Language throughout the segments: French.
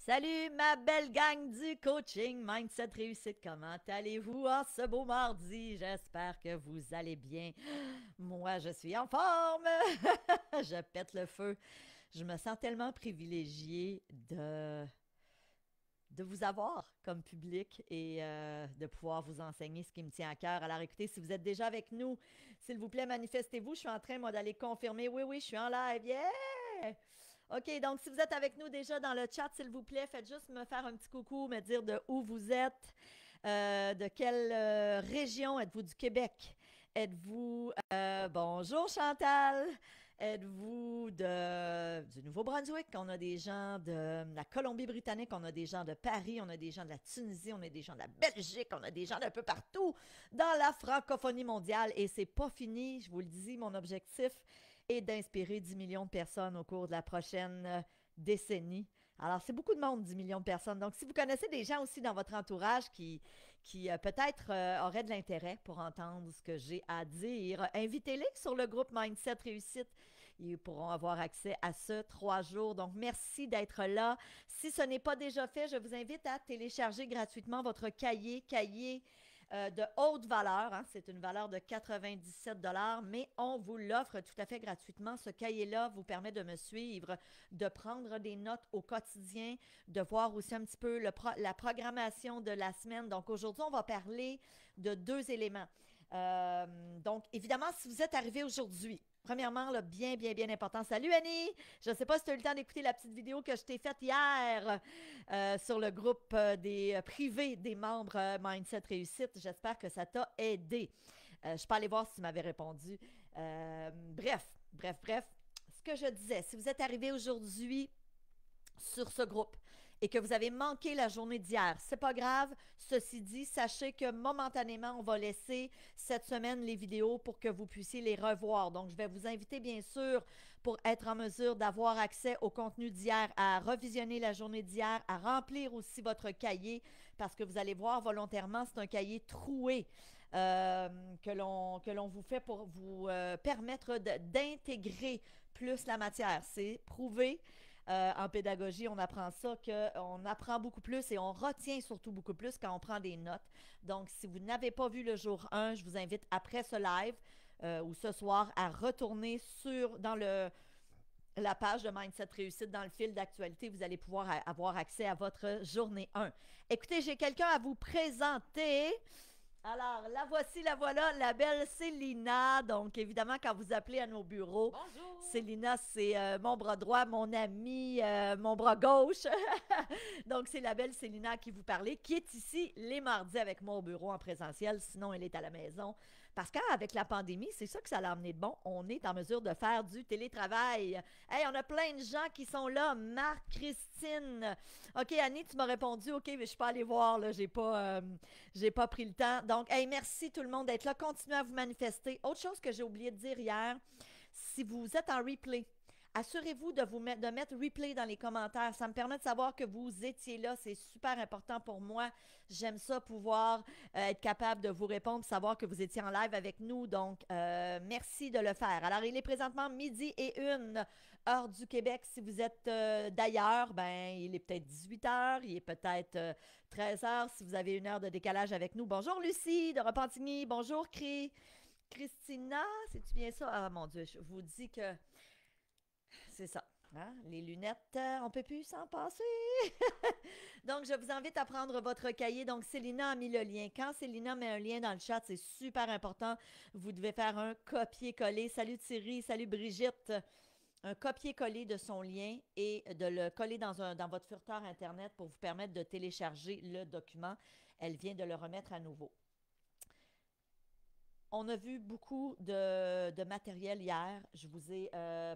Salut ma belle gang du coaching Mindset Réussite. Comment allez-vous en ce beau mardi? J'espère que vous allez bien. Moi, je suis en forme. Je pète le feu. Je me sens tellement privilégiée de vous avoir comme public et de pouvoir vous enseigner ce qui me tient à cœur. Alors écoutez, si vous êtes déjà avec nous, s'il vous plaît, manifestez-vous. Je suis en train, moi, d'aller confirmer. Oui, oui, je suis en live. Yeah! OK, donc si vous êtes avec nous déjà dans le chat, s'il vous plaît, faites juste me faire un petit coucou, me dire de où vous êtes, de quelle région êtes-vous du Québec? Êtes-vous, bonjour Chantal, êtes-vous du Nouveau-Brunswick? On a des gens de la Colombie-Britannique, on a des gens de Paris, on a des gens de la Tunisie, on a des gens de la Belgique, on a des gens d'un peu partout dans la francophonie mondiale. Et c'est pas fini, je vous le dis, mon objectif et d'inspirer 10 millions de personnes au cours de la prochaine décennie. Alors, c'est beaucoup de monde, 10 millions de personnes. Donc, si vous connaissez des gens aussi dans votre entourage qui peut-être auraient de l'intérêt pour entendre ce que j'ai à dire, invitez-les sur le groupe Mindset Réussite. Ils pourront avoir accès à ce 3 jours. Donc, merci d'être là. Si ce n'est pas déjà fait, je vous invite à télécharger gratuitement votre cahier de haute valeur. Hein. C'est une valeur de 97 mais on vous l'offre tout à fait gratuitement. Ce cahier-là vous permet de me suivre, de prendre des notes au quotidien, de voir aussi un petit peu la programmation de la semaine. Donc aujourd'hui, on va parler de 2 éléments. Euh, donc, évidemment, si vous êtes arrivé aujourd'hui, premièrement, là, bien, bien, bien important. Salut Annie! Je ne sais pas si tu as eu le temps d'écouter la petite vidéo que je t'ai faite hier sur le groupe des privés des membres Mindset Réussite. J'espère que ça t'a aidé. Je peux aller voir si tu m'avais répondu. Bref. Ce que je disais, si vous êtes arrivé aujourd'hui sur ce groupe et que vous avez manqué la journée d'hier, c'est pas grave. Ceci dit, sachez que momentanément, on va laisser cette semaine les vidéos pour que vous puissiez les revoir. Donc, je vais vous inviter, bien sûr, pour être en mesure d'avoir accès au contenu d'hier, à revisionner la journée d'hier, à remplir aussi votre cahier, parce que vous allez voir volontairement, c'est un cahier troué. Que l'on vous fait pour vous permettre d'intégrer plus la matière. C'est prouvé en pédagogie, on apprend ça, qu'on apprend beaucoup plus et on retient surtout beaucoup plus quand on prend des notes. Donc, si vous n'avez pas vu le jour 1, je vous invite après ce live ou ce soir à retourner dans la page de Mindset Réussite dans le fil d'actualité. Vous allez pouvoir avoir accès à votre journée 1. Écoutez, j'ai quelqu'un à vous présenter. Alors, la voici, la voilà, la belle Célina. Donc, évidemment, quand vous appelez à nos bureaux, Bonjour. Célina, c'est mon bras droit, mon ami, mon bras gauche. Donc, c'est la belle Célina qui vous parlait, qui est ici les mardis avec moi au bureau en présentiel. Sinon, elle est à la maison. Parce qu'avec la pandémie, c'est ça que ça l'a amené de bon. On est en mesure de faire du télétravail. Hey, on a plein de gens qui sont là. Marc, Christine. OK, Annie, tu m'as répondu. OK, mais je suis pas allée voir. Là, j'ai pas pris le temps. Donc, hey, merci tout le monde d'être là. Continuez à vous manifester. Autre chose que j'ai oublié de dire hier, si vous êtes en replay, assurez-vous de mettre replay dans les commentaires. Ça me permet de savoir que vous étiez là. C'est super important pour moi. J'aime ça pouvoir être capable de vous répondre, savoir que vous étiez en live avec nous. Donc, merci de le faire. Alors, il est présentement midi et 1 heure du Québec. Si vous êtes d'ailleurs, ben, il est peut-être 18 heures. Il est peut-être 13 heures. Si vous avez 1 heure de décalage avec nous. Bonjour Lucie de Repentigny. Bonjour Christina. C'est-tu bien ça? Ah mon Dieu, je vous dis que c'est ça. Hein? Les lunettes, on ne peut plus s'en passer. Donc, je vous invite à prendre votre cahier. Donc, Célina a mis le lien. Quand Célina met un lien dans le chat, c'est super important. Vous devez faire un copier-coller. Salut Thierry, salut Brigitte. Un copier-coller de son lien et de le coller dans votre furteur Internet pour vous permettre de télécharger le document. Elle vient de le remettre à nouveau. On a vu beaucoup de matériel hier. Je vous ai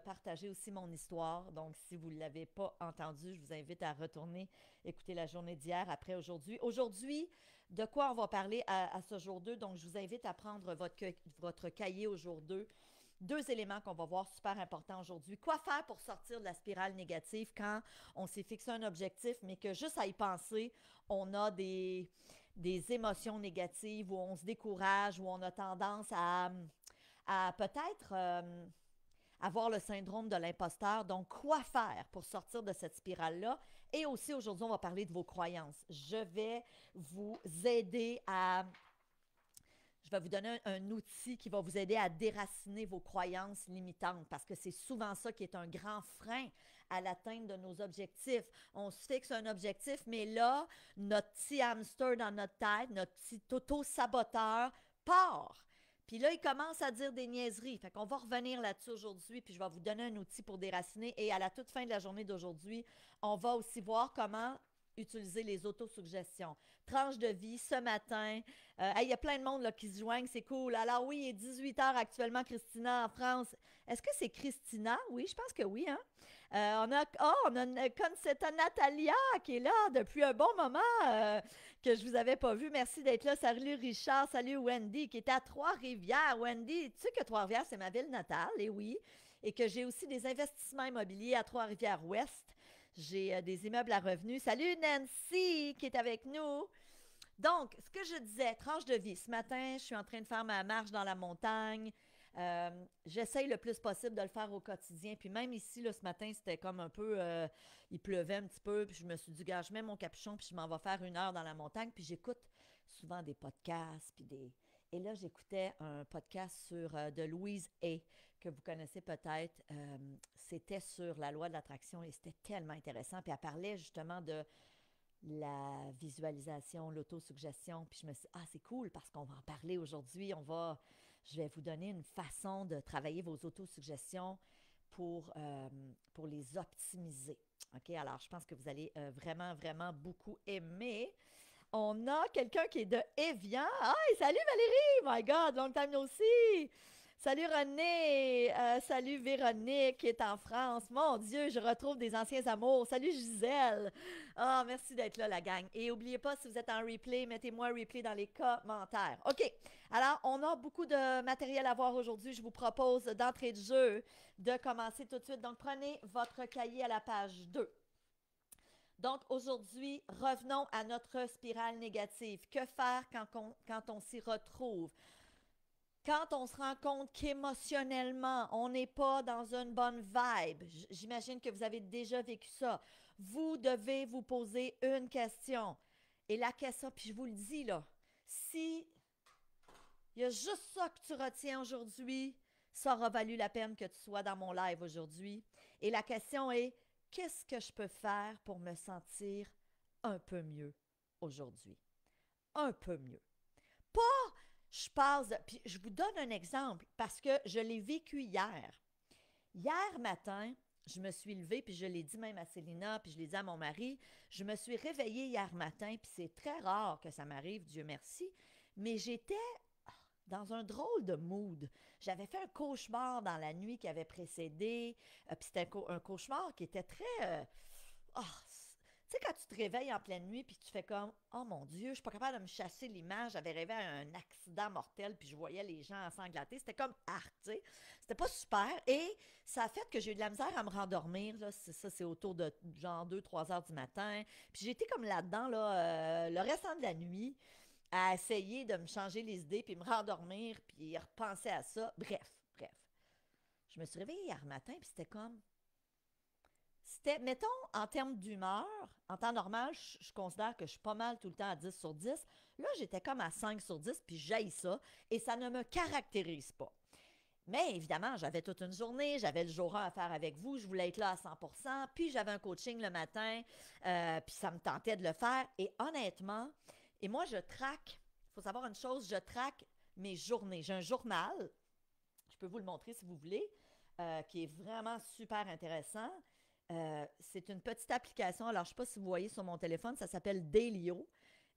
partagé aussi mon histoire. Donc, si vous ne l'avez pas entendu, je vous invite à retourner écouter la journée d'hier après aujourd'hui. Aujourd'hui, de quoi on va parler à ce jour 2? Donc, je vous invite à prendre votre cahier au jour 2. 2 éléments qu'on va voir super importants aujourd'hui. Quoi faire pour sortir de la spirale négative quand on s'est fixé un objectif, mais que juste à y penser, on a des émotions négatives, où on se décourage, où on a tendance à peut-être avoir le syndrome de l'imposteur. Donc, quoi faire pour sortir de cette spirale-là? Et aussi, aujourd'hui, on va parler de vos croyances. Je vais vous donner un outil qui va vous aider à déraciner vos croyances limitantes parce que c'est souvent ça qui est un grand frein à l'atteinte de nos objectifs. On se fixe un objectif, mais là, notre petit hamster dans notre tête, notre petit auto-saboteur part. Puis là, il commence à dire des niaiseries. Fait qu'on va revenir là-dessus aujourd'hui, puis je vais vous donner un outil pour déraciner. Et à la toute fin de la journée d'aujourd'hui, on va aussi voir comment utiliser les autosuggestions. Tranche de vie ce matin. Il y a plein de monde là, qui se joignent, c'est cool. Alors oui, il est 18 h actuellement, Christina, en France. Est-ce que c'est Christina? Oui, je pense que oui, hein? On a une Concetta Natalia qui est là depuis un bon moment que je vous avais pas vu. Merci d'être là. Salut Richard, salut Wendy qui est à Trois-Rivières. Wendy, tu sais que Trois-Rivières, c'est ma ville natale, et oui, et que j'ai aussi des investissements immobiliers à Trois-Rivières-Ouest. J'ai des immeubles à revenus. Salut Nancy qui est avec nous. Donc, ce que je disais, tranche de vie. Ce matin, je suis en train de faire ma marche dans la montagne. J'essaye le plus possible de le faire au quotidien. Puis même ici, là, ce matin, c'était comme un peu... il pleuvait un petit peu. Puis je me suis dit, gars, je mets mon capuchon puis je m'en vais faire 1 heure dans la montagne. Puis j'écoute souvent des podcasts. Et là, j'écoutais un podcast de Louise Hay, que vous connaissez peut-être. C'était sur la loi de l'attraction et c'était tellement intéressant. Puis elle parlait justement de la visualisation, l'autosuggestion. Puis je me suis dit, ah, c'est cool parce qu'on va en parler aujourd'hui. Je vais vous donner une façon de travailler vos autosuggestions pour les optimiser. OK? Alors, je pense que vous allez vraiment, vraiment beaucoup aimer. On a quelqu'un qui est de Evian. Hi, salut Valérie! My God, long time no see! Salut René! Salut Véronique qui est en France. Mon Dieu, je retrouve des anciens amours. Salut Gisèle! Ah, merci d'être là, la gang. Et n'oubliez pas, si vous êtes en replay, mettez-moi un replay dans les commentaires. OK. Alors, on a beaucoup de matériel à voir aujourd'hui. Je vous propose d'entrée de jeu de commencer tout de suite. Donc, prenez votre cahier à la page 2. Donc, aujourd'hui, revenons à notre spirale négative. Que faire quand on s'y retrouve? Quand on se rend compte qu'émotionnellement, on n'est pas dans une bonne vibe, j'imagine que vous avez déjà vécu ça, vous devez vous poser une question. Et la question, puis je vous le dis là, si il y a juste ça que tu retiens aujourd'hui, ça aura valu la peine que tu sois dans mon live aujourd'hui. Et la question est, qu'est-ce que je peux faire pour me sentir un peu mieux aujourd'hui? Un peu mieux. Pas, puis je vous donne un exemple parce que je l'ai vécu hier. Hier matin, je me suis levée, puis je l'ai dit même à Célina, puis je l'ai dit à mon mari, je me suis réveillée hier matin, puis c'est très rare que ça m'arrive, Dieu merci, mais j'étais dans un drôle de mood. J'avais fait un cauchemar dans la nuit qui avait précédé, puis c'était un cauchemar qui était très... tu sais, quand tu te réveilles en pleine nuit, puis tu fais comme « Oh mon Dieu, je suis pas capable de me chasser l'image. » J'avais rêvé à un accident mortel, puis je voyais les gens ensanglantés. C'était comme arc, tu sais. C'était pas super. Et ça a fait que j'ai eu de la misère à me rendormir. Là. C'est autour de genre 2-3 heures du matin. Puis j'ai été comme là-dedans, là, le restant de la nuit, à essayer de me changer les idées, puis me rendormir, puis repenser à ça. Bref. Je me suis réveillée hier matin, puis c'était comme... C'était, mettons, en termes d'humeur, en temps normal, je considère que je suis pas mal tout le temps à 10 sur 10. Là, j'étais comme à 5 sur 10, puis j'haïs ça, et ça ne me caractérise pas. Mais évidemment, j'avais toute une journée, j'avais le jour 1 à faire avec vous, je voulais être là à 100%, puis j'avais un coaching le matin, puis ça me tentait de le faire. Et honnêtement, et moi, je traque, il faut savoir une chose, je traque mes journées. J'ai un journal, je peux vous le montrer si vous voulez, qui est vraiment super intéressant. C'est une petite application. Alors, je ne sais pas si vous voyez sur mon téléphone, ça s'appelle Dailyo.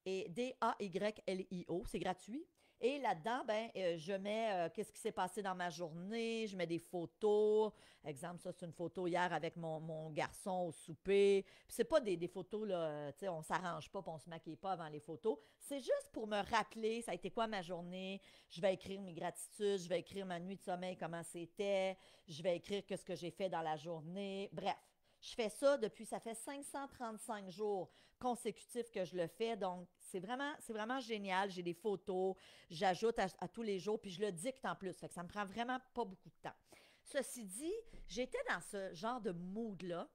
Et Daylio, c'est gratuit. Et là-dedans, je mets qu'est-ce qui s'est passé dans ma journée, je mets des photos. Exemple, ça, c'est une photo hier avec mon garçon au souper. Puis c'est pas des photos, là, tu sais, on s'arrange pas, puis on se maquille pas avant les photos. C'est juste pour me rappeler, ça a été quoi ma journée. Je vais écrire mes gratitudes, je vais écrire ma nuit de sommeil, comment c'était. Je vais écrire ce que j'ai fait dans la journée. Bref. Je fais ça depuis, ça fait 535 jours consécutifs que je le fais. Donc, c'est vraiment génial. J'ai des photos, j'ajoute à tous les jours, puis je le dicte en plus. Fait que ça me prend vraiment pas beaucoup de temps. Ceci dit, j'étais dans ce genre de mood-là.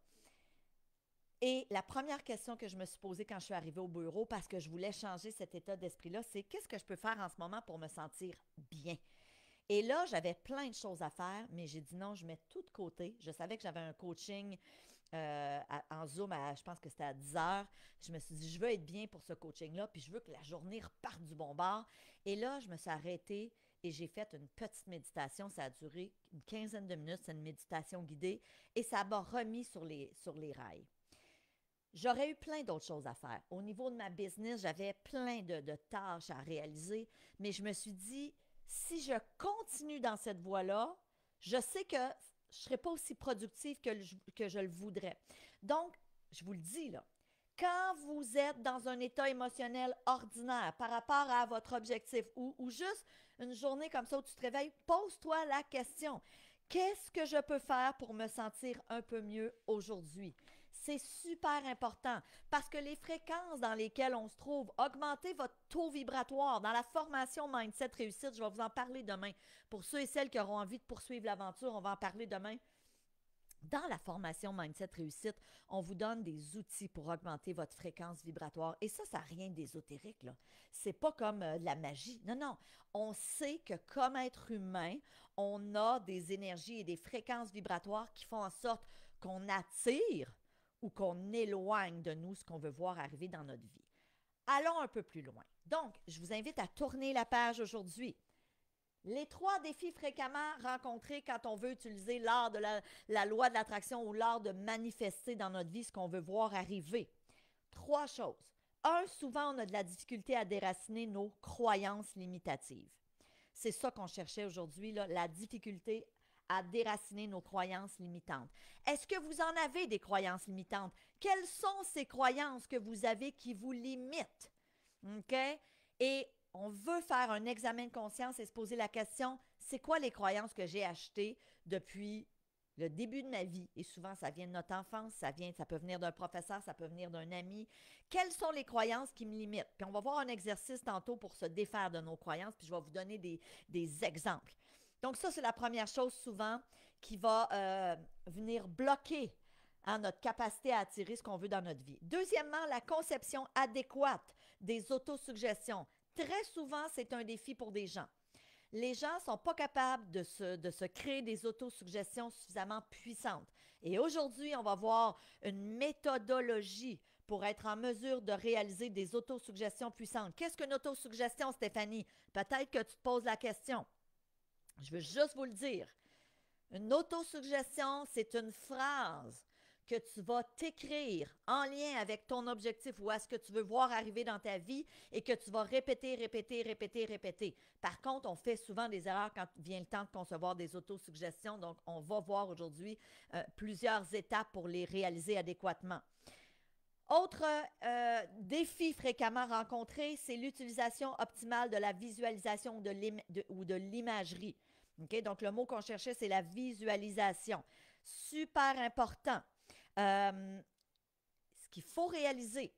Et la première question que je me suis posée quand je suis arrivée au bureau, parce que je voulais changer cet état d'esprit-là, c'est qu'est-ce que je peux faire en ce moment pour me sentir bien? Et là, j'avais plein de choses à faire, mais j'ai dit non, je mets tout de côté. Je savais que j'avais un coaching en Zoom, je pense que c'était à 10 heures. Je me suis dit, je veux être bien pour ce coaching-là, puis je veux que la journée reparte du bon bord. Et là, je me suis arrêtée et j'ai fait une petite méditation. Ça a duré une quinzaine de minutes. C'est une méditation guidée et ça m'a remis sur les rails. J'aurais eu plein d'autres choses à faire. Au niveau de ma business, j'avais plein de tâches à réaliser, mais je me suis dit, si je continue dans cette voie-là, je sais que je ne serai pas aussi productive que je le voudrais. Donc, je vous le dis, là, quand vous êtes dans un état émotionnel ordinaire par rapport à votre objectif ou juste une journée comme ça où tu te réveilles, pose-toi la question, qu'est-ce que je peux faire pour me sentir un peu mieux aujourd'hui? C'est super important parce que les fréquences dans lesquelles on se trouve, augmenter votre taux vibratoire dans la formation Mindset Réussite, je vais vous en parler demain. Pour ceux et celles qui auront envie de poursuivre l'aventure, on va en parler demain. Dans la formation Mindset Réussite, on vous donne des outils pour augmenter votre fréquence vibratoire. Et ça n'a rien d'ésotérique, là. C'est pas comme de la magie. Non, non. On sait que comme être humain, on a des énergies et des fréquences vibratoires qui font en sorte qu'on attire ou qu'on éloigne de nous ce qu'on veut voir arriver dans notre vie. Allons un peu plus loin. Donc, je vous invite à tourner la page aujourd'hui. Les 3 défis fréquemment rencontrés quand on veut utiliser l'art de la loi de l'attraction ou l'art de manifester dans notre vie ce qu'on veut voir arriver. 3 choses. 1, souvent, on a de la difficulté à déraciner nos croyances limitatives. C'est ça qu'on cherchait aujourd'hui, là, la difficulté à déraciner nos croyances limitantes. Est-ce que vous en avez des croyances limitantes? Quelles sont ces croyances que vous avez qui vous limitent? OK? Et on veut faire un examen de conscience et se poser la question, c'est quoi les croyances que j'ai achetées depuis le début de ma vie? Et souvent, ça vient de notre enfance, ça peut venir d'un professeur, ça peut venir d'un ami. Quelles sont les croyances qui me limitent? Puis on va voir un exercice tantôt pour se défaire de nos croyances, puis je vais vous donner des exemples. Donc ça, c'est la première chose souvent qui va venir bloquer notre capacité à attirer ce qu'on veut dans notre vie. Deuxièmement, la conception adéquate des autosuggestions. Très souvent, c'est un défi pour des gens. Les gens ne sont pas capables de se créer des autosuggestions suffisamment puissantes. Et aujourd'hui, on va voir une méthodologie pour être en mesure de réaliser des autosuggestions puissantes. Qu'est-ce qu'une autosuggestion, Stéphanie? Peut-être que tu te poses la question. Je veux juste vous le dire. Une autosuggestion, c'est une phrase que tu vas t'écrire en lien avec ton objectif ou à ce que tu veux voir arriver dans ta vie et que tu vas répéter, répéter, répéter, répéter. Par contre, on fait souvent des erreurs quand vient le temps de concevoir des autosuggestions. Donc, on va voir aujourd'hui plusieurs étapes pour les réaliser adéquatement. Autre défi fréquemment rencontré, c'est l'utilisation optimale de la visualisation ou de l'imagerie. Okay? Donc, le mot qu'on cherchait, c'est la visualisation. Super important. Ce qu'il faut réaliser,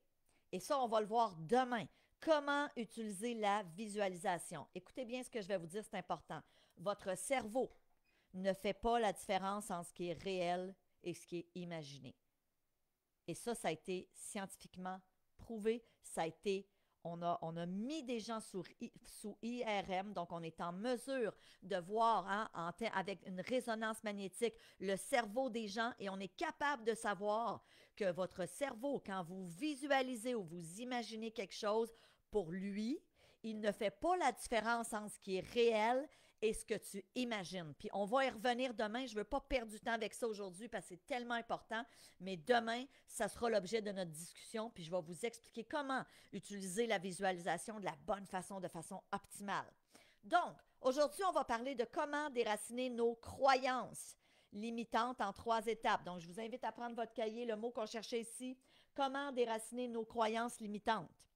et ça, on va le voir demain, comment utiliser la visualisation. Écoutez bien ce que je vais vous dire, c'est important. Votre cerveau ne fait pas la différence entre ce qui est réel et ce qui est imaginé. Et ça a été scientifiquement prouvé. On a mis des gens sous IRM, donc on est en mesure de voir avec une résonance magnétique le cerveau des gens et on est capable de savoir que votre cerveau, quand vous visualisez ou vous imaginez quelque chose, pour lui, il ne fait pas la différence entre ce qui est réel et ce que tu imagines. Puis on va y revenir demain. Je ne veux pas perdre du temps avec ça aujourd'hui parce que c'est tellement important. Mais demain, ça sera l'objet de notre discussion. Puis je vais vous expliquer comment utiliser la visualisation de la bonne façon, de façon optimale. Donc, aujourd'hui, on va parler de comment déraciner nos croyances limitantes en 3 étapes. Donc, je vous invite à prendre votre cahier, le mot qu'on cherchait ici, comment déraciner nos croyances limitantes.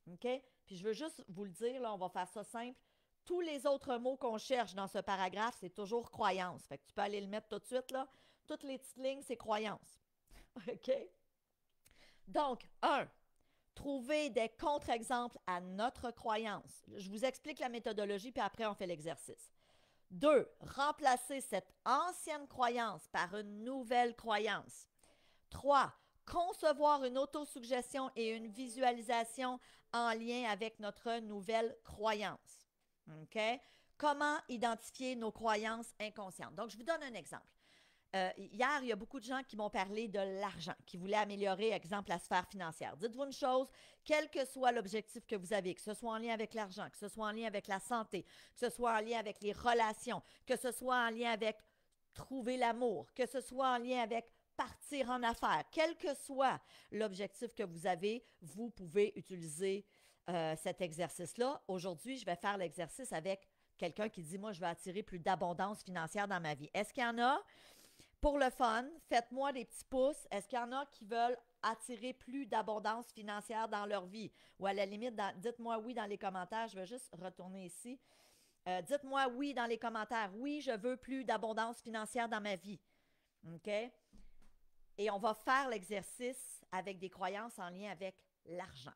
OK? Puis je veux juste vous le dire, là, on va faire ça simple. Tous les autres mots qu'on cherche dans ce paragraphe, c'est toujours croyance. Fait que tu peux aller le mettre tout de suite, là. Toutes les petites lignes, c'est croyance. OK? Donc, 1. Trouver des contre-exemples à notre croyance. Je vous explique la méthodologie, puis après, on fait l'exercice. 2, remplacer cette ancienne croyance par une nouvelle croyance. 3, concevoir une autosuggestion et une visualisation en lien avec notre nouvelle croyance. OK? Comment identifier nos croyances inconscientes? Donc, je vous donne un exemple. Hier, il y a beaucoup de gens qui m'ont parlé de l'argent, qui voulaient améliorer, exemple, la sphère financière. Dites-vous une chose, quel que soit l'objectif que vous avez, que ce soit en lien avec l'argent, que ce soit en lien avec la santé, que ce soit en lien avec les relations, que ce soit en lien avec trouver l'amour, que ce soit en lien avec partir en affaires, quel que soit l'objectif que vous avez, vous pouvez utiliser cet exercice-là. Aujourd'hui, je vais faire l'exercice avec quelqu'un qui dit, moi, je vais attirer plus d'abondance financière dans ma vie. Est-ce qu'il y en a? Pour le fun, faites-moi des petits pouces. Est-ce qu'il y en a qui veulent attirer plus d'abondance financière dans leur vie? Ou à la limite, dites-moi oui dans les commentaires. Je vais juste retourner ici. Dites-moi oui dans les commentaires. Oui, je veux plus d'abondance financière dans ma vie. OK? Et on va faire l'exercice avec des croyances en lien avec l'argent.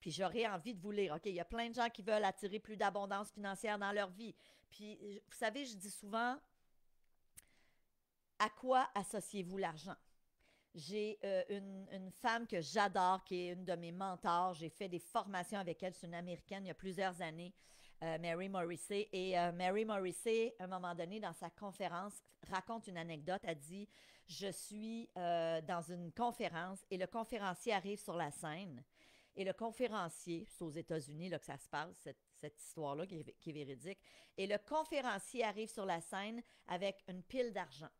Puis j'aurais envie de vous lire. OK, il y a plein de gens qui veulent attirer plus d'abondance financière dans leur vie. Puis, vous savez, je dis souvent, à quoi associez-vous l'argent? J'ai une femme que j'adore, qui est une de mes mentors. J'ai fait des formations avec elle. C'est une Américaine il y a plusieurs années, Mary Morrissey. Et Mary Morrissey, à un moment donné, dans sa conférence, raconte une anecdote. Elle dit, je suis dans une conférence et le conférencier arrive sur la scène. Et le conférencier, c'est aux États-Unis là, que ça se passe, cette histoire-là qui est véridique. Et le conférencier arrive sur la scène avec une pile d'argent.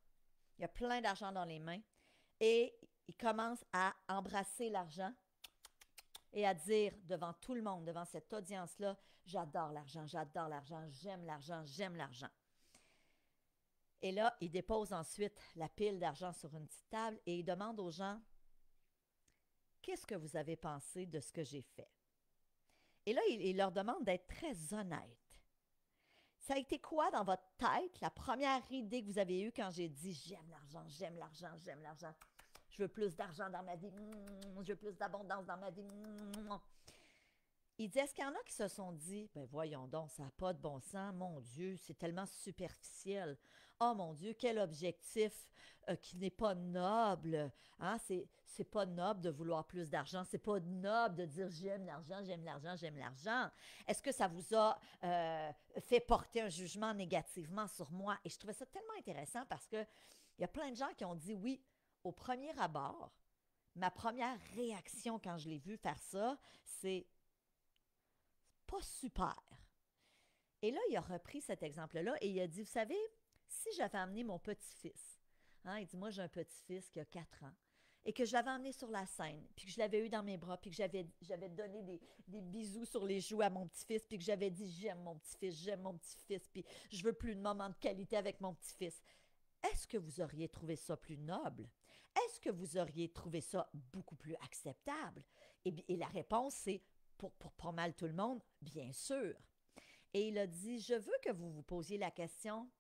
Il y a plein d'argent dans les mains. Et il commence à embrasser l'argent et à dire devant tout le monde, devant cette audience-là, j'adore l'argent, j'aime l'argent, j'aime l'argent. Et là, il dépose ensuite la pile d'argent sur une petite table et il demande aux gens, qu'est-ce que vous avez pensé de ce que j'ai fait? Et là, il leur demande d'être très honnête. Ça a été quoi dans votre tête, la première idée que vous avez eue quand j'ai dit j'aime l'argent, j'aime l'argent, j'aime l'argent. Je veux plus d'argent dans ma vie. Je veux plus d'abondance dans ma vie. Il dit, est-ce qu'il y en a qui se sont dit, ben voyons donc, ça n'a pas de bon sens, mon Dieu, c'est tellement superficiel. Oh mon Dieu, quel objectif qui n'est pas noble. Hein? C'est pas noble de vouloir plus d'argent. C'est pas noble de dire j'aime l'argent, j'aime l'argent, j'aime l'argent. Est-ce que ça vous a fait porter un jugement négativement sur moi? Et je trouvais ça tellement intéressant parce que il y a plein de gens qui ont dit oui, au premier abord, ma première réaction quand je l'ai vu faire ça, c'est pas super. Et là, il a repris cet exemple-là et il a dit, vous savez, si j'avais amené mon petit-fils, hein, il dit, moi j'ai un petit-fils qui a 4 ans, et que je l'avais emmené sur la scène, puis que je l'avais eu dans mes bras, puis que j'avais donné des bisous sur les joues à mon petit-fils, puis que j'avais dit, j'aime mon petit-fils, puis je veux plus de moments de qualité avec mon petit-fils. Est-ce que vous auriez trouvé ça plus noble? Est-ce que vous auriez trouvé ça beaucoup plus acceptable? Et la réponse, c'est pour pas mal tout le monde, bien sûr. Et il a dit, je veux que vous vous posiez la question,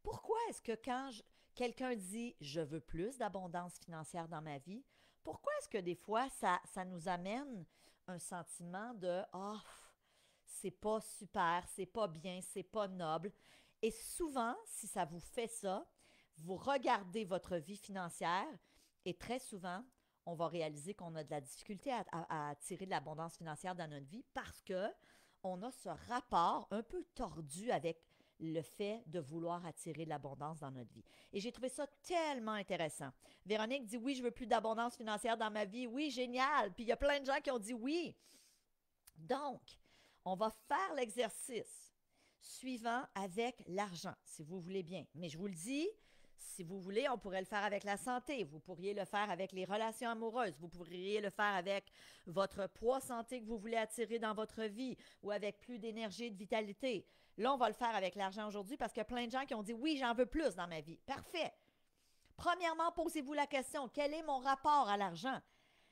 pourquoi est-ce que quand quelqu'un dit, je veux plus d'abondance financière dans ma vie, pourquoi est-ce que des fois, ça nous amène un sentiment de, oh, c'est pas super, c'est pas bien, c'est pas noble. Et souvent, si ça vous fait ça, vous regardez votre vie financière et très souvent, on va réaliser qu'on a de la difficulté à attirer de l'abondance financière dans notre vie parce que on a ce rapport un peu tordu avec le fait de vouloir attirer de l'abondance dans notre vie. Et j'ai trouvé ça tellement intéressant. Véronique dit oui, je veux plus d'abondance financière dans ma vie. Oui, génial. Puis il y a plein de gens qui ont dit oui. Donc, on va faire l'exercice suivant avec l'argent, si vous voulez bien. Mais je vous le dis, si vous voulez, on pourrait le faire avec la santé. Vous pourriez le faire avec les relations amoureuses. Vous pourriez le faire avec votre poids santé que vous voulez attirer dans votre vie ou avec plus d'énergie et de vitalité. Là, on va le faire avec l'argent aujourd'hui parce qu'il y a plein de gens qui ont dit oui, j'en veux plus dans ma vie. Parfait. Premièrement, posez-vous la question, quel est mon rapport à l'argent?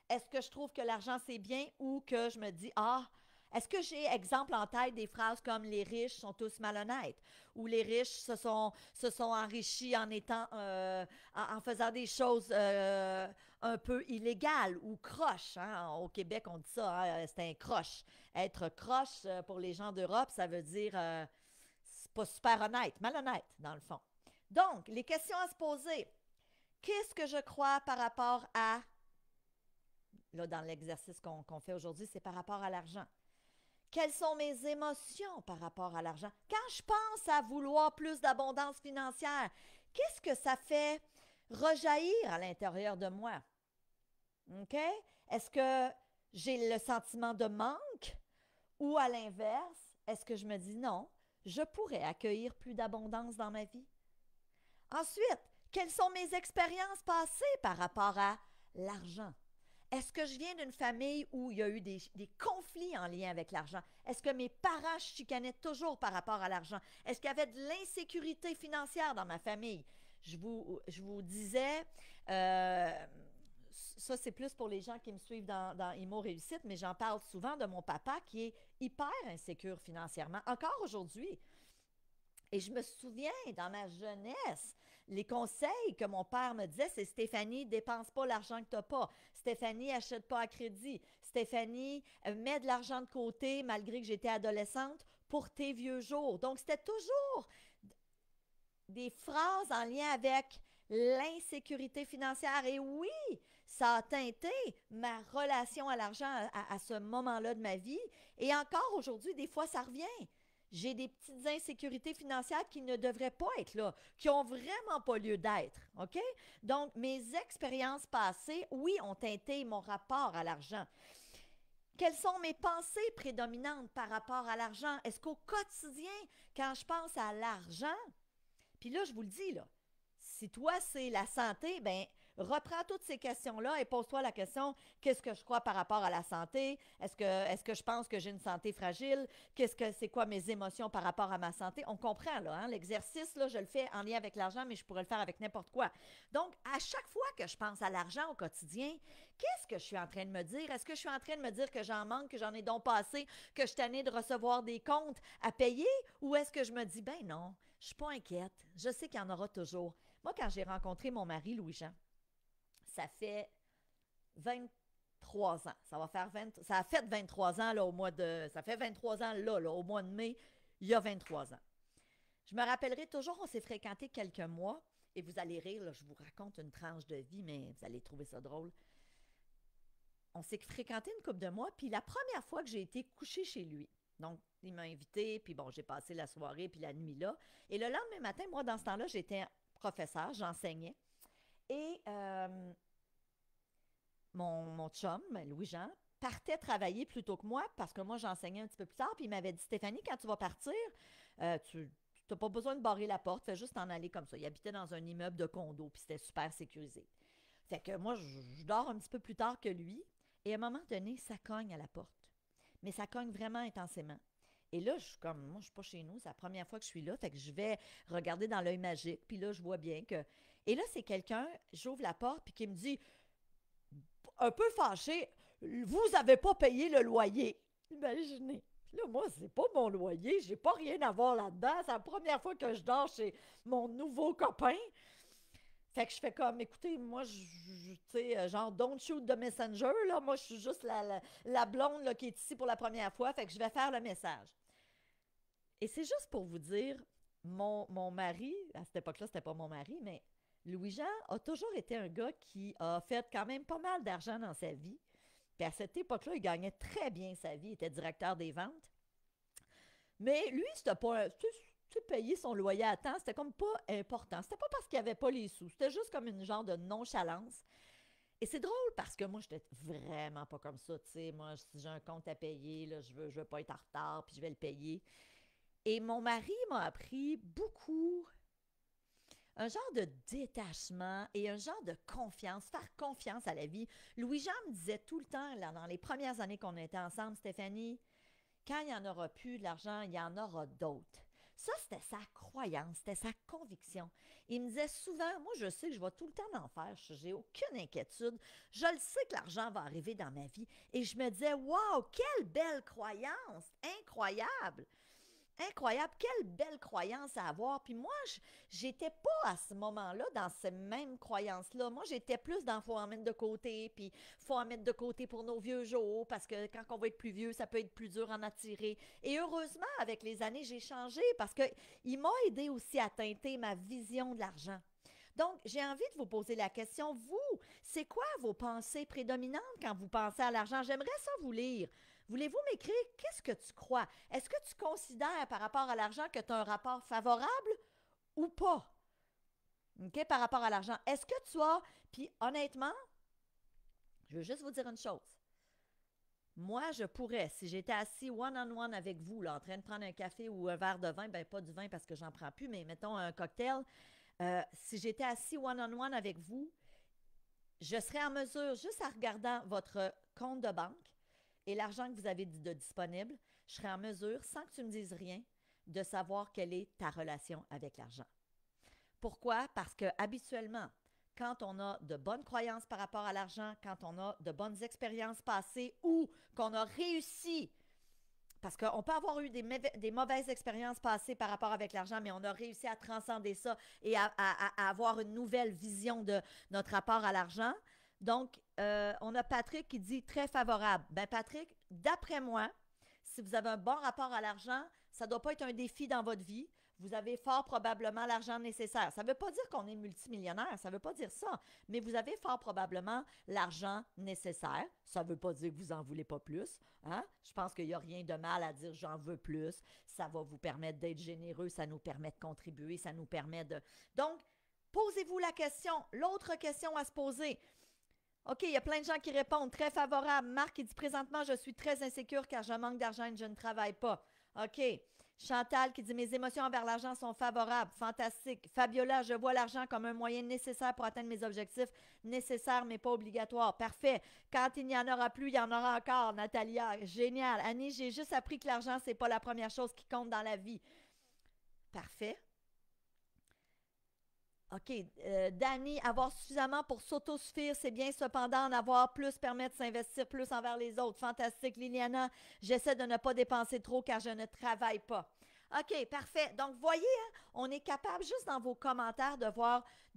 Est-ce que je trouve que l'argent, c'est bien ou que je me dis, ah, est-ce que j'ai, exemple en tête, des phrases comme les riches sont tous malhonnêtes ou les riches se sont enrichis en étant, en faisant des choses un peu illégales ou croches. Hein? Au Québec, on dit ça, hein, c'est un croche. Être croche, pour les gens d'Europe, ça veut dire pas super honnête, malhonnête, dans le fond. Donc, les questions à se poser. Qu'est-ce que je crois par rapport à... Là, dans l'exercice qu'on fait aujourd'hui, c'est par rapport à l'argent. Quelles sont mes émotions par rapport à l'argent? Quand je pense à vouloir plus d'abondance financière, qu'est-ce que ça fait rejaillir à l'intérieur de moi? OK? Est-ce que j'ai le sentiment de manque ou à l'inverse, est-ce que je me dis non, je pourrais accueillir plus d'abondance dans ma vie? Ensuite, quelles sont mes expériences passées par rapport à l'argent? Est-ce que je viens d'une famille où il y a eu des conflits en lien avec l'argent? Est-ce que mes parents chicanaient toujours par rapport à l'argent? Est-ce qu'il y avait de l'insécurité financière dans ma famille? Je vous disais, ça c'est plus pour les gens qui me suivent dans Imo Réussite, mais j'en parle souvent de mon papa qui est hyper insécure financièrement, encore aujourd'hui. Et je me souviens, dans ma jeunesse, les conseils que mon père me disait, c'est Stéphanie, dépense pas l'argent que tu n'as pas. Stéphanie, achète pas à crédit. Stéphanie, mets de l'argent de côté, malgré que j'étais adolescente, pour tes vieux jours. Donc, c'était toujours des phrases en lien avec l'insécurité financière. Et oui, ça a teinté ma relation à l'argent à ce moment-là de ma vie. Et encore aujourd'hui, des fois, ça revient. J'ai des petites insécurités financières qui ne devraient pas être là, qui n'ont vraiment pas lieu d'être, OK? Donc, mes expériences passées, oui, ont teinté mon rapport à l'argent. Quelles sont mes pensées prédominantes par rapport à l'argent? Est-ce qu'au quotidien, quand je pense à l'argent, puis là, je vous le dis, là, si toi, c'est la santé, bien, reprends toutes ces questions-là et pose-toi la question, qu'est-ce que je crois par rapport à la santé? Est-ce que je pense que j'ai une santé fragile? C'est quoi mes émotions par rapport à ma santé? On comprend, là, hein? L'exercice, là, je le fais en lien avec l'argent, mais je pourrais le faire avec n'importe quoi. Donc, à chaque fois que je pense à l'argent au quotidien, qu'est-ce que je suis en train de me dire? Est-ce que je suis en train de me dire que j'en manque, que j'en ai donc pas assez, que je suis tannée de recevoir des comptes à payer? Ou est-ce que je me dis, ben non, je suis pas inquiète, je sais qu'il y en aura toujours. Moi, quand j'ai rencontré mon mari, Louis-Jean, ça fait 23 ans. Ça a fait 23 ans là, au mois de... Ça fait 23 ans là, au mois de mai, il y a 23 ans. Je me rappellerai toujours, on s'est fréquenté quelques mois, et vous allez rire, là, je vous raconte une tranche de vie, mais vous allez trouver ça drôle. On s'est fréquenté une couple de mois, puis la première fois que j'ai été couchée chez lui, donc il m'a invité, puis bon, j'ai passé la soirée puis la nuit là. Et le lendemain matin, moi, dans ce temps-là, j'étais professeur, j'enseignais. Et mon chum, Louis-Jean, partait travailler plus tôt que moi parce que moi, j'enseignais un petit peu plus tard. Puis il m'avait dit, Stéphanie, quand tu vas partir, tu n'as pas besoin de barrer la porte, fais juste t'en aller comme ça. Il habitait dans un immeuble de condo, puis c'était super sécurisé. Fait que moi, je dors un petit peu plus tard que lui. Et à un moment donné, ça cogne à la porte. Mais ça cogne vraiment intensément. Et là, je suis comme, moi, je suis pas chez nous, c'est la première fois que je suis là, fait que je vais regarder dans l'œil magique, puis là, je vois bien que... Et là, c'est quelqu'un, j'ouvre la porte, puis qui me dit, un peu fâché, vous avez pas payé le loyer. Imaginez. Là, moi, c'est pas mon loyer, j'ai pas rien à voir là-dedans, c'est la première fois que je dors chez mon nouveau copain. Fait que je fais comme, écoutez, moi, tu sais, genre, don't shoot the messenger, là. Moi, je suis juste la blonde là, qui est ici pour la première fois, fait que je vais faire le message. Et c'est juste pour vous dire, mon mari, à cette époque-là, c'était pas mon mari, mais Louis-Jean a toujours été un gars qui a fait quand même pas mal d'argent dans sa vie. Puis à cette époque-là, il gagnait très bien sa vie, il était directeur des ventes. Mais lui, c'était pas... Tu sais, payer son loyer à temps, c'était comme pas important. C'était pas parce qu'il n'y avait pas les sous. C'était juste comme une genre de nonchalance. Et c'est drôle parce que moi, j'étais vraiment pas comme ça. Tu sais, moi, si j'ai un compte à payer, là, je veux pas être en retard, puis je vais le payer. Et mon mari m'a appris beaucoup un genre de détachement et un genre de confiance, faire confiance à la vie. Louis-Jean me disait tout le temps, là, dans les premières années qu'on était ensemble, Stéphanie, quand il n'y en aura plus de l'argent, il y en aura d'autres. Ça, c'était sa croyance, c'était sa conviction. Il me disait souvent, moi, je sais que je vais tout le temps en faire, j'ai aucune inquiétude, je le sais que l'argent va arriver dans ma vie. Et je me disais, waouh, quelle belle croyance, incroyable! Incroyable, quelle belle croyance à avoir. Puis moi, j'étais pas à ce moment-là dans ces mêmes croyances-là. Moi, j'étais plus dans faut en mettre de côté, puis faut en mettre de côté pour nos vieux jours, parce que quand on va être plus vieux, ça peut être plus dur à en attirer. Et heureusement, avec les années, j'ai changé parce que il m'a aidé aussi à teinter ma vision de l'argent. Donc, j'ai envie de vous poser la question, vous, c'est quoi vos pensées prédominantes quand vous pensez à l'argent? J'aimerais ça vous lire. Voulez-vous m'écrire qu'est-ce que tu crois? Est-ce que tu considères par rapport à l'argent que tu as un rapport favorable ou pas? OK, par rapport à l'argent. Est-ce que tu as, puis honnêtement, je veux juste vous dire une chose. Moi, je pourrais, si j'étais assis one-on-one avec vous, là, en train de prendre un café ou un verre de vin, ben pas du vin parce que j'en prends plus, mais mettons un cocktail, si j'étais assis one-on-one avec vous, je serais en mesure, juste en regardant votre compte de banque et l'argent que vous avez de disponible, je serais en mesure, sans que tu me dises rien, de savoir quelle est ta relation avec l'argent. Pourquoi? Parce que habituellement, quand on a de bonnes croyances par rapport à l'argent, quand on a de bonnes expériences passées ou qu'on a réussi, parce qu'on peut avoir eu des mauvaises expériences passées par rapport avec l'argent, mais on a réussi à transcender ça et à avoir une nouvelle vision de notre rapport à l'argent. Donc, on a Patrick qui dit très favorable. Ben Patrick, d'après moi, si vous avez un bon rapport à l'argent, ça ne doit pas être un défi dans votre vie. Vous avez fort probablement l'argent nécessaire. Ça ne veut pas dire qu'on est multimillionnaire, ça ne veut pas dire ça, mais vous avez fort probablement l'argent nécessaire. Ça ne veut pas dire que vous n'en voulez pas plus. Hein? Je pense qu'il n'y a rien de mal à dire j'en veux plus. Ça va vous permettre d'être généreux, ça nous permet de contribuer, ça nous permet de... Donc, posez-vous la question. L'autre question à se poser. OK, il y a plein de gens qui répondent très favorable. Marc, il dit présentement, je suis très insécure car je manque d'argent et je ne travaille pas. OK. Chantal qui dit mes émotions envers l'argent sont favorables. Fantastique. Fabiola, je vois l'argent comme un moyen nécessaire pour atteindre mes objectifs. Nécessaire, mais pas obligatoire. Parfait. Quand il n'y en aura plus, il y en aura encore. Natalia, génial. Annie, j'ai juste appris que l'argent, c'est pas la première chose qui compte dans la vie. Parfait. OK. Danny, avoir suffisamment pour s'autosuffire, c'est bien. Cependant, en avoir plus permet de s'investir plus envers les autres. Fantastique. Liliana, j'essaie de ne pas dépenser trop car je ne travaille pas. OK, parfait. Donc, voyez, hein, on est capable juste dans vos commentaires de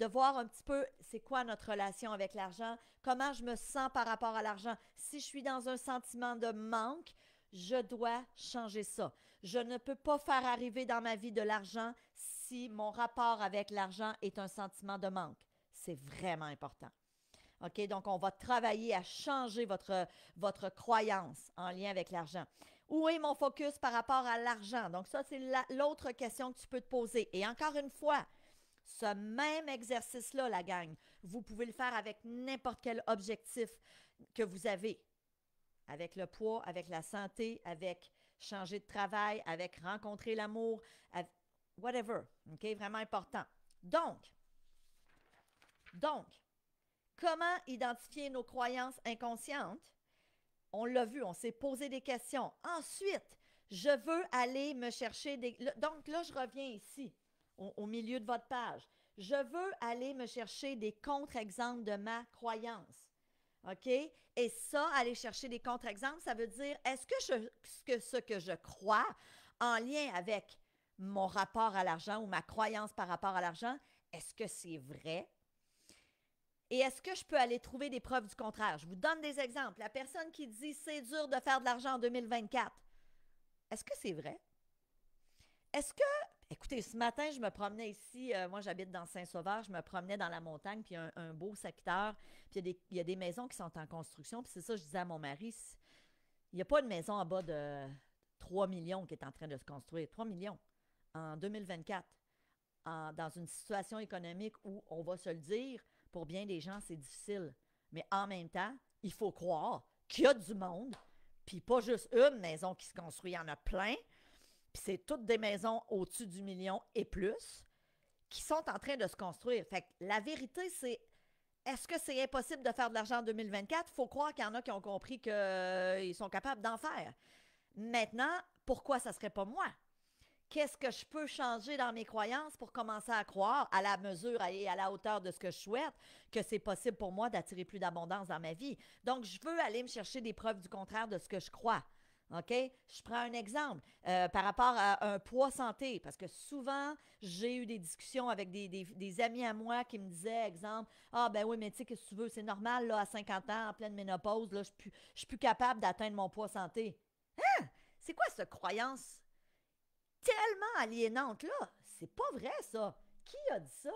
voir un petit peu c'est quoi notre relation avec l'argent, comment je me sens par rapport à l'argent. Si je suis dans un sentiment de manque, je dois changer ça. Je ne peux pas faire arriver dans ma vie de l'argent si mon rapport avec l'argent est un sentiment de manque. C'est vraiment important. OK, donc on va travailler à changer votre croyance en lien avec l'argent. Où est mon focus par rapport à l'argent? Donc ça, c'est l'autre question que tu peux te poser. Et encore une fois, ce même exercice-là, la gang, vous pouvez le faire avec n'importe quel objectif que vous avez. Avec le poids, avec la santé, avec changer de travail, avec rencontrer l'amour, whatever. OK? Vraiment important. Donc, comment identifier nos croyances inconscientes? On l'a vu, on s'est posé des questions. Ensuite, je veux aller me chercher des... Donc là, je reviens ici, au milieu de votre page. Je veux aller me chercher des contre-exemples de ma croyance. OK? Et ça, aller chercher des contre-exemples, ça veut dire, est-ce que ce que je crois en lien avec mon rapport à l'argent ou ma croyance par rapport à l'argent, est-ce que c'est vrai? Et est-ce que je peux aller trouver des preuves du contraire? Je vous donne des exemples. La personne qui dit c'est dur de faire de l'argent en 2024, est-ce que c'est vrai? Est-ce que, écoutez, ce matin, je me promenais ici, moi j'habite dans Saint-Sauveur, je me promenais dans la montagne, puis il y a un beau secteur, puis il y a des maisons qui sont en construction, puis c'est ça, je disais à mon mari, il n'y a pas de maison en bas de 3 millions qui est en train de se construire. 3 millions en 2024, dans une situation économique où, on va se le dire, pour bien des gens, c'est difficile. Mais en même temps, il faut croire qu'il y a du monde, puis pas juste une maison qui se construit, il y en a plein, puis c'est toutes des maisons au-dessus du million et plus qui sont en train de se construire. Fait que la vérité, c'est est-ce que c'est impossible de faire de l'argent en 2024? Il faut croire qu'il y en a qui ont compris qu'ils sont capables d'en faire. Maintenant, pourquoi ça ne serait pas moi? Qu'est-ce que je peux changer dans mes croyances pour commencer à croire à la mesure et à la hauteur de ce que je souhaite que c'est possible pour moi d'attirer plus d'abondance dans ma vie? Donc, je veux aller me chercher des preuves du contraire de ce que je crois. OK? Je prends un exemple par rapport à un poids santé, parce que souvent, j'ai eu des discussions avec des amis à moi qui me disaient, exemple, ah ben oui, mais tu sais, qu'est-ce que tu veux, c'est normal, là, à 50 ans, en pleine ménopause, là, je suis plus capable d'atteindre mon poids santé. C'est quoi cette croyance tellement aliénante, là? C'est pas vrai, ça. Qui a dit ça?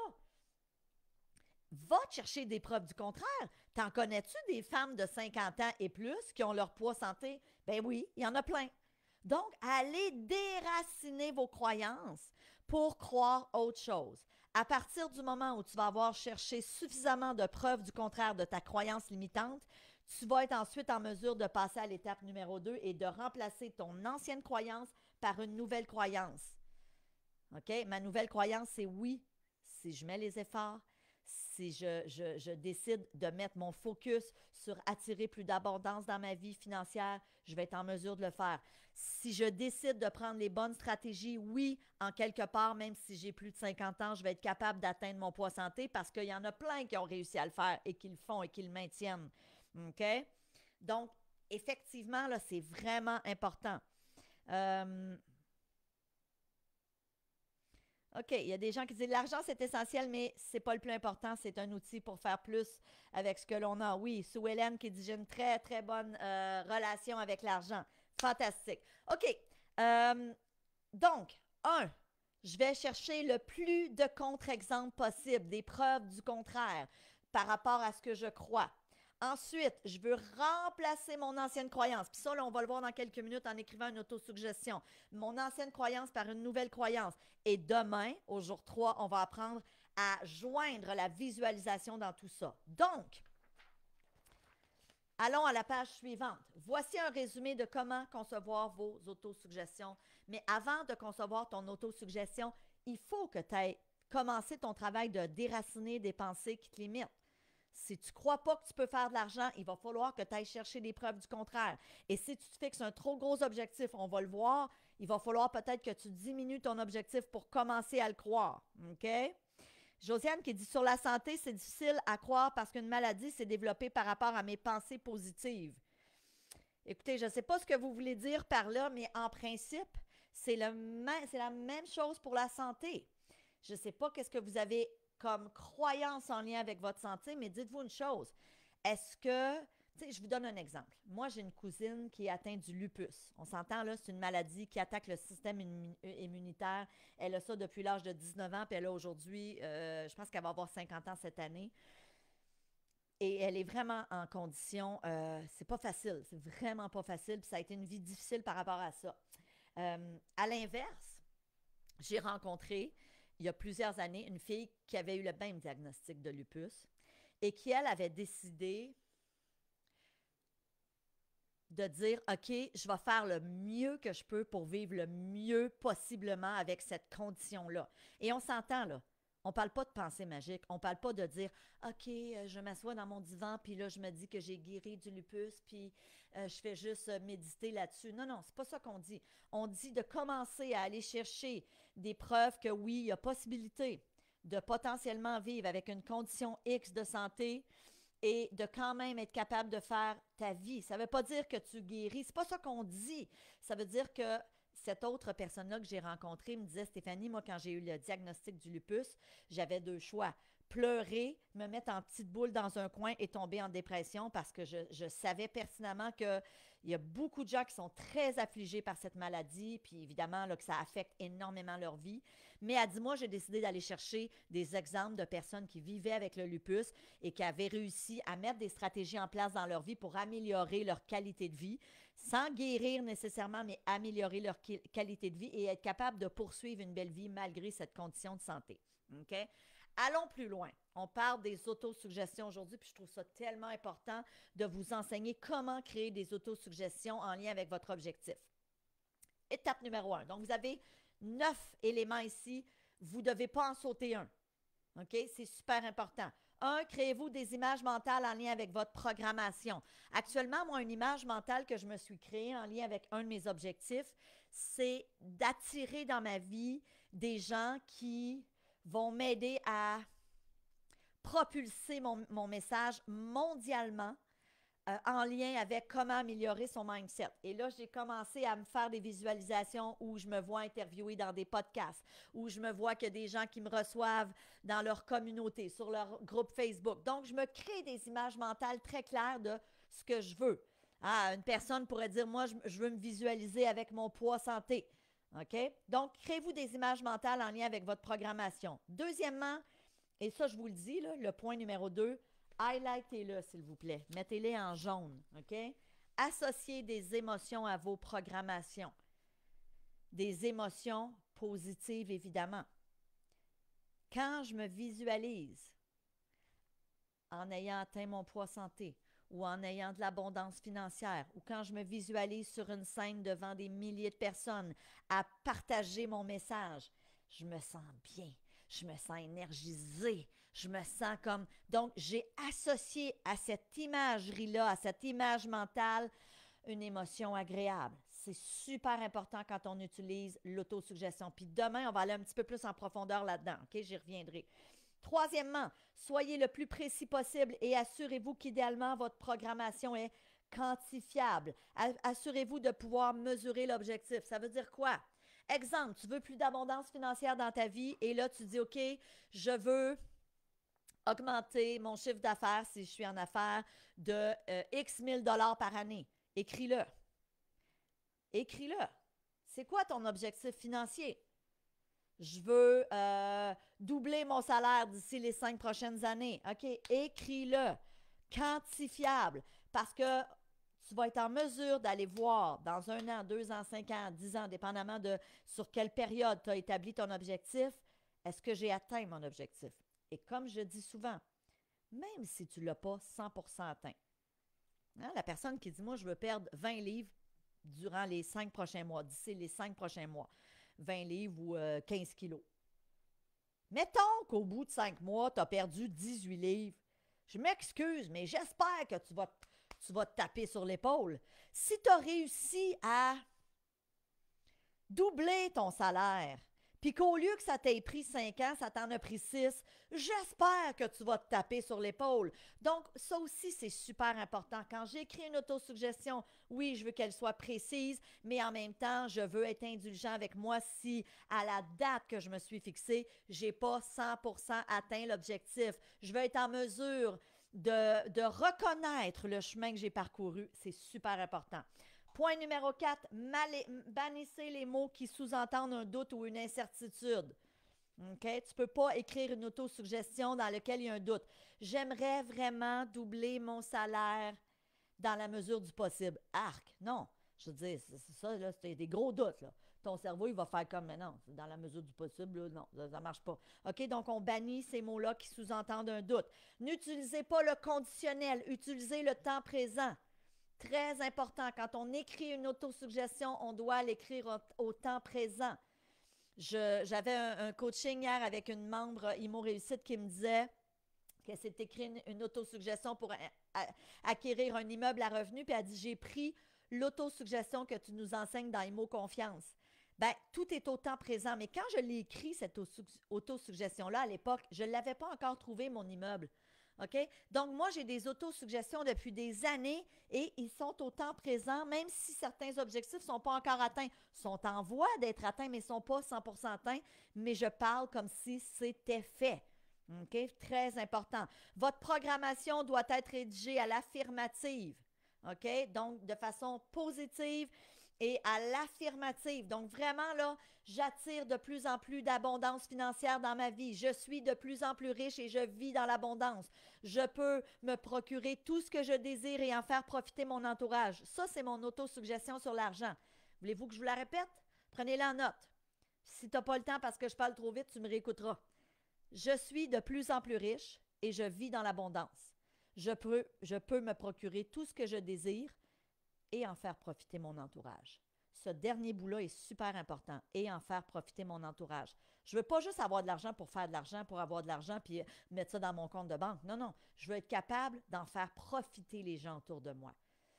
Va te chercher des preuves du contraire. T'en connais-tu des femmes de 50 ans et plus qui ont leur poids santé? Ben oui, il y en a plein. Donc, allez déraciner vos croyances pour croire autre chose. À partir du moment où tu vas avoir cherché suffisamment de preuves du contraire de ta croyance limitante, tu vas être ensuite en mesure de passer à l'étape numéro 2 et de remplacer ton ancienne croyance par une nouvelle croyance. OK? Ma nouvelle croyance, c'est oui, si je mets les efforts, si je décide de mettre mon focus sur attirer plus d'abondance dans ma vie financière, je vais être en mesure de le faire. Si je décide de prendre les bonnes stratégies, oui, en quelque part, même si j'ai plus de 50 ans, je vais être capable d'atteindre mon poids santé parce qu'il y en a plein qui ont réussi à le faire et qui le font et qui le maintiennent. OK? Donc, effectivement, là, c'est vraiment important. Euh, OK, il y a des gens qui disent l'argent, c'est essentiel, mais c'est pas le plus important. C'est un outil pour faire plus avec ce que l'on a. Oui, Sue Hélène qui dit j'ai une très, très bonne relation avec l'argent. Fantastique. OK. euh, donc, je vais chercher le plus de contre-exemples possible, des preuves du contraire par rapport à ce que je crois. Ensuite, je veux remplacer mon ancienne croyance. Puis ça, là, on va le voir dans quelques minutes en écrivant une autosuggestion. Mon ancienne croyance par une nouvelle croyance. Et demain, au jour 3, on va apprendre à joindre la visualisation dans tout ça. Donc, allons à la page suivante. Voici un résumé de comment concevoir vos autosuggestions. Mais avant de concevoir ton autosuggestion, il faut que tu aies commencé ton travail de déraciner des pensées qui te limitent. Si tu ne crois pas que tu peux faire de l'argent, il va falloir que tu ailles chercher des preuves du contraire. Et si tu te fixes un trop gros objectif, on va le voir, il va falloir peut-être que tu diminues ton objectif pour commencer à le croire. OK? Josiane qui dit sur la santé, c'est difficile à croire parce qu'une maladie s'est développée par rapport à mes pensées positives. Écoutez, je ne sais pas ce que vous voulez dire par là, mais en principe, c'est la même chose pour la santé. Je ne sais pas qu'est-ce que vous avez comme croyance en lien avec votre santé, mais dites-vous une chose. Est-ce que, tu sais, je vous donne un exemple. Moi, j'ai une cousine qui est atteinte du lupus. On s'entend là, c'est une maladie qui attaque le système immunitaire. Elle a ça depuis l'âge de 19 ans, puis elle a aujourd'hui, je pense qu'elle va avoir 50 ans cette année. Et elle est vraiment en condition, c'est pas facile, c'est vraiment pas facile, puis ça a été une vie difficile par rapport à ça. À l'inverse, j'ai rencontré, il y a plusieurs années, une fille qui avait eu le même diagnostic de lupus et qui, elle, avait décidé de dire, OK, je vais faire le mieux que je peux pour vivre le mieux possiblement avec cette condition-là. Et on s'entend, là. On ne parle pas de pensée magique. On ne parle pas de dire, OK, je m'assois dans mon divan, puis là, je me dis que j'ai guéri du lupus, puis je fais juste méditer là-dessus. Non, non, c'est pas ça qu'on dit. On dit de commencer à aller chercher des preuves que oui, il y a possibilité de potentiellement vivre avec une condition X de santé et de quand même être capable de faire ta vie. Ça ne veut pas dire que tu guéris. C'est pas ça qu'on dit. Ça veut dire que cette autre personne-là que j'ai rencontrée me disait, Stéphanie, moi, quand j'ai eu le diagnostic du lupus, j'avais deux choix. Pleurer, me mettre en petite boule dans un coin et tomber en dépression parce que je savais pertinemment qu'il y a beaucoup de gens qui sont très affligés par cette maladie, puis évidemment là, que ça affecte énormément leur vie. Mais elle dit, moi, j'ai décidé d'aller chercher des exemples de personnes qui vivaient avec le lupus et qui avaient réussi à mettre des stratégies en place dans leur vie pour améliorer leur qualité de vie, sans guérir nécessairement, mais améliorer leur qualité de vie et être capable de poursuivre une belle vie malgré cette condition de santé. OK? Allons plus loin. On parle des autosuggestions aujourd'hui, puis je trouve ça tellement important de vous enseigner comment créer des autosuggestions en lien avec votre objectif. Étape numéro 1. Donc, vous avez 9 éléments ici. Vous ne devez pas en sauter un. OK? C'est super important. Un, créez-vous des images mentales en lien avec votre programmation. Actuellement, moi, une image mentale que je me suis créée en lien avec un de mes objectifs, c'est d'attirer dans ma vie des gens qui vont m'aider à propulser mon message mondialement en lien avec comment améliorer son mindset. Et là, j'ai commencé à me faire des visualisations où je me vois interviewer dans des podcasts, où je me vois qu'il y a des gens qui me reçoivent dans leur communauté, sur leur groupe Facebook. Donc, je me crée des images mentales très claires de ce que je veux. Ah, une personne pourrait dire, moi, je veux me visualiser avec mon poids santé. OK? Donc, créez-vous des images mentales en lien avec votre programmation. Deuxièmement, et ça, je vous le dis, là, le point numéro 2, highlightez-le, s'il vous plaît. Mettez-les en jaune, OK? Associez des émotions à vos programmations. Des émotions positives, évidemment. Quand je me visualise en ayant atteint mon poids santé ou en ayant de l'abondance financière ou quand je me visualise sur une scène devant des milliers de personnes à partager mon message, je me sens bien, je me sens énergisée, je me sens comme... Donc, j'ai associé à cette imagerie-là, à cette image mentale, une émotion agréable. C'est super important quand on utilise l'autosuggestion. Puis demain, on va aller un petit peu plus en profondeur là-dedans, OK? J'y reviendrai. Troisièmement, soyez le plus précis possible et assurez-vous qu'idéalement, votre programmation est quantifiable. Assurez-vous de pouvoir mesurer l'objectif. Ça veut dire quoi? Exemple, tu veux plus d'abondance financière dans ta vie et là, tu dis, OK, je veux augmenter mon chiffre d'affaires si je suis en affaires de X 1000 dollars par année. Écris-le. Écris-le. C'est quoi ton objectif financier? Je veux doubler mon salaire d'ici les 5 prochaines années. OK, écris-le. Quantifiable. Parce que tu vas être en mesure d'aller voir dans 1 an, 2 ans, 5 ans, 10 ans, dépendamment de sur quelle période tu as établi ton objectif, est-ce que j'ai atteint mon objectif? Et comme je dis souvent, même si tu ne l'as pas 100% atteint, hein, la personne qui dit, moi, je veux perdre 20 livres durant les 5 prochains mois, d'ici les 5 prochains mois, 20 livres ou 15 kilos. Mettons qu'au bout de 5 mois, tu as perdu 18 livres. Je m'excuse, mais j'espère que tu vas te taper sur l'épaule. Si tu as réussi à doubler ton salaire, puis qu'au lieu que ça t'ait pris 5 ans, ça t'en a pris 6, j'espère que tu vas te taper sur l'épaule. Donc, ça aussi, c'est super important. Quand j'écris une autosuggestion, oui, je veux qu'elle soit précise, mais en même temps, je veux être indulgent avec moi si, à la date que je me suis fixée, je n'ai pas 100% atteint l'objectif. Je veux être en mesure de reconnaître le chemin que j'ai parcouru. C'est super important. Point numéro 4, bannissez les mots qui sous-entendent un doute ou une incertitude. OK? Tu ne peux pas écrire une autosuggestion dans laquelle il y a un doute. J'aimerais vraiment doubler mon salaire dans la mesure du possible. Arc, non. Je veux dire, c'est ça, là, c'est des gros doutes, là. Ton cerveau, il va faire comme, mais non, dans la mesure du possible, là, non, ça ne marche pas. OK? Donc, on bannit ces mots-là qui sous-entendent un doute. N'utilisez pas le conditionnel, utilisez le temps présent. Très important. Quand on écrit une autosuggestion, on doit l'écrire au temps présent. J'avais un coaching hier avec une membre Imo Réussite qui me disait qu'elle s'est écrit une autosuggestion pour acquérir un immeuble à revenu, puis elle a dit, j'ai pris l'autosuggestion que tu nous enseignes dans Imo Confiance. Bien, tout est au temps présent, mais quand je l'ai écrit, cette autosuggestion-là, à l'époque, je ne l'avais pas encore trouvé, mon immeuble. OK? Donc, moi, j'ai des autosuggestions depuis des années et ils sont au temps présent, même si certains objectifs ne sont pas encore atteints. Ils sont en voie d'être atteints, mais ils ne sont pas 100% atteints. Mais je parle comme si c'était fait. OK? Très important. Votre programmation doit être rédigée à l'affirmative. OK? Donc, de façon positive et à l'affirmative. Donc, vraiment, là, j'attire de plus en plus d'abondance financière dans ma vie. Je suis de plus en plus riche et je vis dans l'abondance. Je peux me procurer tout ce que je désire et en faire profiter mon entourage. Ça, c'est mon autosuggestion sur l'argent. Voulez-vous que je vous la répète? Prenez-la en note. Si tu n'as pas le temps parce que je parle trop vite, tu me réécouteras. Je suis de plus en plus riche et je vis dans l'abondance. Je peux me procurer tout ce que je désire et en faire profiter mon entourage. Ce dernier bout-là est super important, et en faire profiter mon entourage. Je ne veux pas juste avoir de l'argent pour faire de l'argent, pour avoir de l'argent puis mettre ça dans mon compte de banque. Non, non. Je veux être capable d'en faire profiter les gens autour de moi.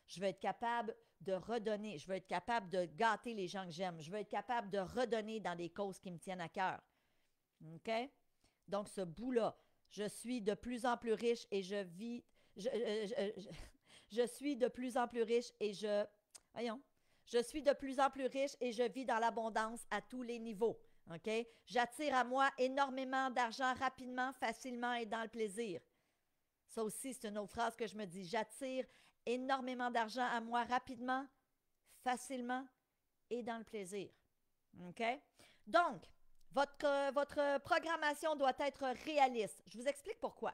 Je veux être capable de redonner. Je veux être capable de gâter les gens que j'aime. Je veux être capable de redonner dans des causes qui me tiennent à cœur. OK? Donc, ce bout-là, je suis de plus en plus riche et je vis... Je suis de plus en plus riche et voyons, je suis de plus en plus riche et je vis dans l'abondance à tous les niveaux. OK? J'attire à moi énormément d'argent rapidement, facilement et dans le plaisir. Ça aussi, c'est une autre phrase que je me dis. J'attire énormément d'argent à moi rapidement, facilement et dans le plaisir. OK? Donc, votre programmation doit être réaliste. Je vous explique pourquoi.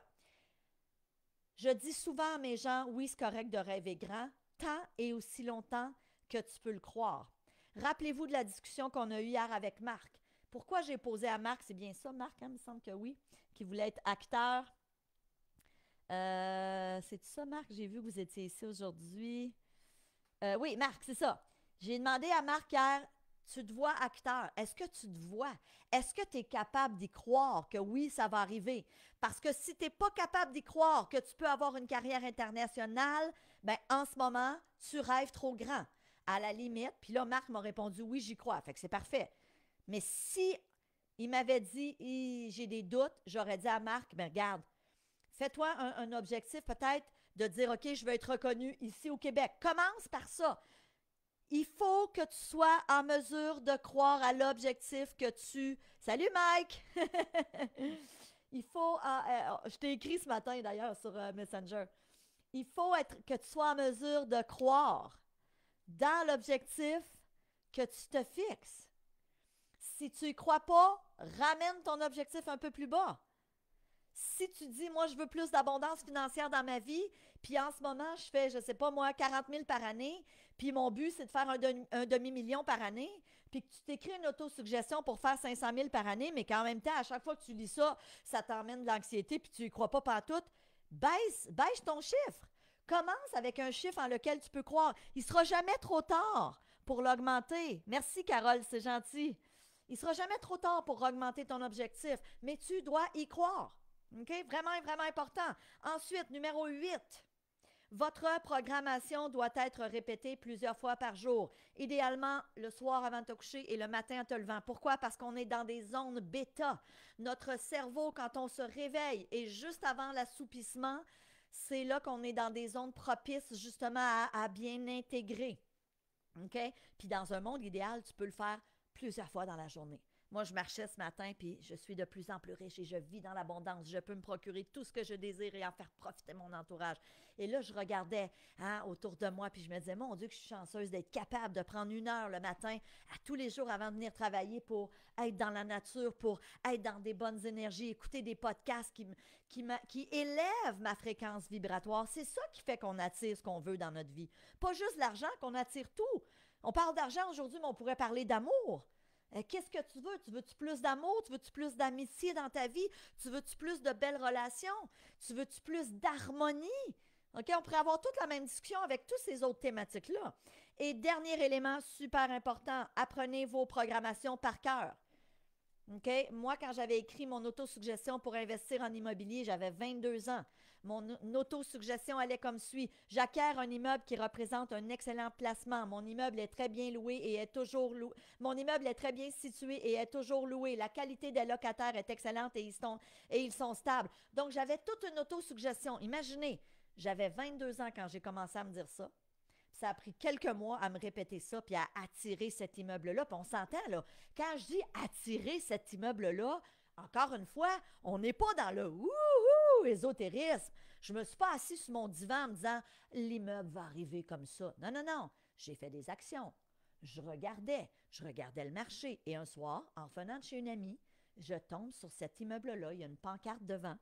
Je dis souvent à mes gens, oui, c'est correct de rêver grand, tant et aussi longtemps que tu peux le croire. Rappelez-vous de la discussion qu'on a eue hier avec Marc. Pourquoi j'ai posé à Marc, c'est bien ça, Marc, hein, il me semble que oui, qui voulait être acteur. C'est ça, Marc? J'ai vu que vous étiez ici aujourd'hui. Oui, Marc, c'est ça. J'ai demandé à Marc hier, tu te vois acteur. Est-ce que tu te vois? Est-ce que tu es capable d'y croire que oui, ça va arriver? Parce que si tu n'es pas capable d'y croire que tu peux avoir une carrière internationale, ben en ce moment, tu rêves trop grand. À la limite, puis là, Marc m'a répondu oui, j'y crois. Fait que c'est parfait. Mais si il m'avait dit j'ai des doutes, j'aurais dit à Marc, ben regarde, fais-toi un objectif peut-être de dire OK, je veux être reconnu ici au Québec. Commence par ça. Il faut que tu sois en mesure de croire à l'objectif que tu... Salut Mike! Il faut... je t'ai écrit ce matin d'ailleurs sur Messenger. Il faut que tu sois en mesure de croire dans l'objectif que tu te fixes. Si tu n'y crois pas, ramène ton objectif un peu plus bas. Si tu dis, moi, je veux plus d'abondance financière dans ma vie, puis en ce moment, je fais, je ne sais pas moi, 40 000 par année, puis mon but, c'est de faire un demi-million par année, puis que tu t'écris une autosuggestion pour faire 500 000 par année, mais qu'en même temps, à chaque fois que tu lis ça, ça t'emmène de l'anxiété, puis tu n'y crois pas pantoute, baisse ton chiffre. Commence avec un chiffre en lequel tu peux croire. Il ne sera jamais trop tard pour l'augmenter. Merci, Carole, c'est gentil. Il ne sera jamais trop tard pour augmenter ton objectif, mais tu dois y croire. OK? Vraiment, vraiment important. Ensuite, numéro 8. Votre programmation doit être répétée plusieurs fois par jour. Idéalement, le soir avant de te coucher et le matin en te levant. Pourquoi? Parce qu'on est dans des zones bêta. Notre cerveau, quand on se réveille et juste avant l'assoupissement, c'est là qu'on est dans des zones propices justement à bien intégrer. OK? Puis dans un monde idéal, tu peux le faire plusieurs fois dans la journée. Moi, je marchais ce matin, puis je suis de plus en plus riche et je vis dans l'abondance. Je peux me procurer tout ce que je désire et en faire profiter mon entourage. Et là, je regardais autour de moi, puis je me disais, mon Dieu, que je suis chanceuse d'être capable de prendre 1 heure le matin à tous les jours avant de venir travailler pour être dans la nature, pour être dans des bonnes énergies, écouter des podcasts qui élèvent ma fréquence vibratoire. C'est ça qui fait qu'on attire ce qu'on veut dans notre vie. Pas juste l'argent, qu'on attire tout. On parle d'argent aujourd'hui, mais on pourrait parler d'amour. Qu'est-ce que tu veux? Tu veux-tu plus d'amour? Tu veux-tu plus d'amitié dans ta vie? Tu veux-tu plus de belles relations? Tu veux-tu plus d'harmonie? OK? On pourrait avoir toute la même discussion avec toutes ces autres thématiques-là. Et dernier élément super important, apprenez vos programmations par cœur. OK? Moi, quand j'avais écrit mon autosuggestion pour investir en immobilier, j'avais 22 ans. Mon autosuggestion allait comme suit. J'acquiers un immeuble qui représente un excellent placement. Mon immeuble est très bien loué et est toujours loué. Mon immeuble est très bien situé et est toujours loué. La qualité des locataires est excellente et ils sont stables. Donc, j'avais toute une autosuggestion. Imaginez, j'avais 22 ans quand j'ai commencé à me dire ça. Ça a pris quelques mois à me répéter ça puis à attirer cet immeuble-là. Puis on s'entend, là, quand je dis attirer cet immeuble-là, encore une fois, on n'est pas dans le wouhou ésotérisme. Je ne me suis pas assis sur mon divan en me disant l'immeuble va arriver comme ça. Non, non, non. J'ai fait des actions. Je regardais le marché. Et un soir, en venant de chez une amie, je tombe sur cet immeuble-là. Il y a une pancarte devant.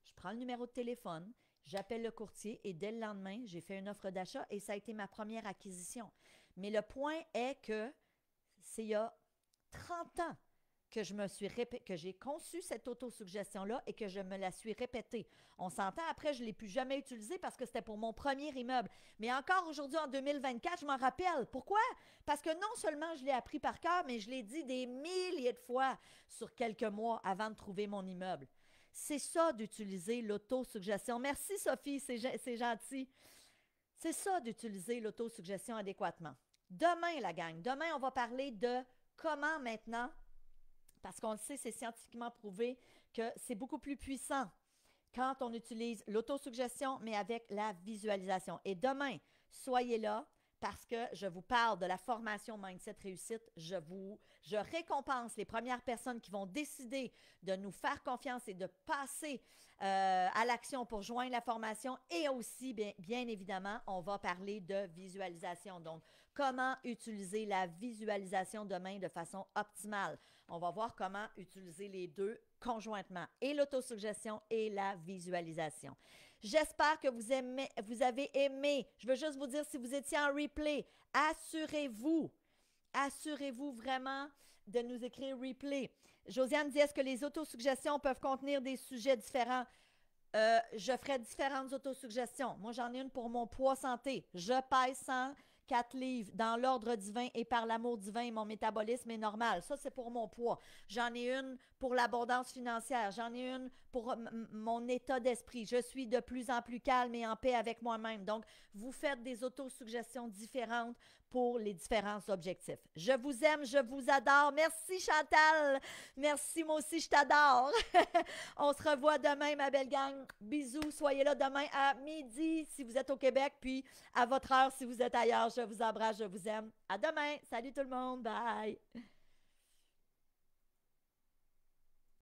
Je prends le numéro de téléphone. J'appelle le courtier et dès le lendemain, j'ai fait une offre d'achat et ça a été ma première acquisition. Mais le point est que c'est il y a 30 ans que j'ai conçu cette autosuggestion-là et que je me la suis répétée. On s'entend, après, je ne l'ai plus jamais utilisée parce que c'était pour mon premier immeuble. Mais encore aujourd'hui, en 2024, je m'en rappelle. Pourquoi? Parce que non seulement je l'ai appris par cœur, mais je l'ai dit des milliers de fois sur quelques mois avant de trouver mon immeuble. C'est ça d'utiliser l'autosuggestion. Merci Sophie, c'est gentil. C'est ça d'utiliser l'autosuggestion adéquatement. Demain, la gang, demain, on va parler de comment maintenant, parce qu'on le sait, c'est scientifiquement prouvé que c'est beaucoup plus puissant quand on utilise l'autosuggestion, mais avec la visualisation. Et demain, soyez là parce que je vous parle de la formation Mindset Réussite. Je récompense les premières personnes qui vont décider de nous faire confiance et de passer à l'action pour joindre la formation. Et aussi, bien évidemment, on va parler de visualisation. Donc, comment utiliser la visualisation demain de façon optimale. On va voir comment utiliser les deux conjointement, et l'autosuggestion et la visualisation. J'espère que vous avez aimé. Je veux juste vous dire, si vous étiez en replay, assurez-vous vraiment de nous écrire replay. Josiane dit, est-ce que les autosuggestions peuvent contenir des sujets différents? Je ferai différentes autosuggestions. Moi, j'en ai une pour mon poids santé. Je pèse 104 livres dans l'ordre divin et par l'amour divin, mon métabolisme est normal. Ça, c'est pour mon poids. J'en ai une pour l'abondance financière. J'en ai une pour mon état d'esprit. Je suis de plus en plus calme et en paix avec moi-même. Donc, vous faites des autosuggestions différentes pour les différents objectifs. Je vous aime, je vous adore. Merci Chantal. Merci, moi aussi, je t'adore. On se revoit demain, ma belle gang. Bisous. Soyez là demain à midi si vous êtes au Québec, puis à votre heure si vous êtes ailleurs. Je vous embrasse, je vous aime. À demain. Salut tout le monde. Bye.